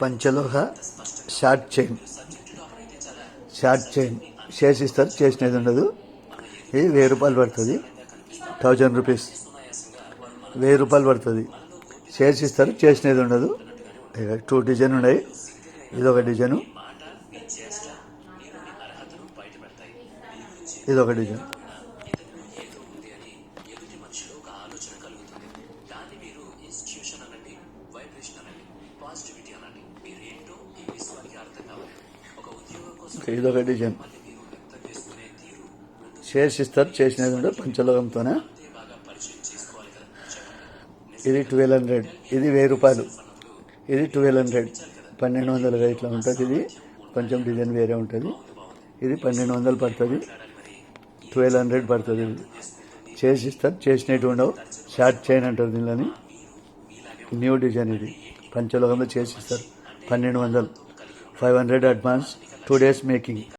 పంచలోహ short chain చేసిస్తారు, చేసినది ఉండదు. ఇది 1000 రూపాయలు పడుతుంది. 1000 రూపీస్ 1000 రూపాయలు పడుతుంది. చేసిస్తారు, చేసినది ఉండదు. 2 డిజైన్ ఉన్నాయి. ఇదొక డిజైను, ఇదొక డిజైన్. ఇదొక డిజైన్. చేసిస్తారు, చేసినది ఉండదు. పంచలోహంతోనే. ఇది 1200. ఇది 1000 రూపాయలు. ఇది 1200, 1200 ఇట్లా ఉంటుంది. ఇది కొంచెం డిజైన్ వేరే ఉంటుంది. ఇది 1200 పడుతుంది. 1200 పడుతుంది. ఇది చేసిస్తారు, చేసినట్టు ఉండవు. షార్ట్ చైన్ అంటారు దీనిని. న్యూ డిజైన్ ఇది. పంచలోహంలో చేసిస్తారు. 1200, 500 అడ్వాన్స్, 2 days మేకింగ్.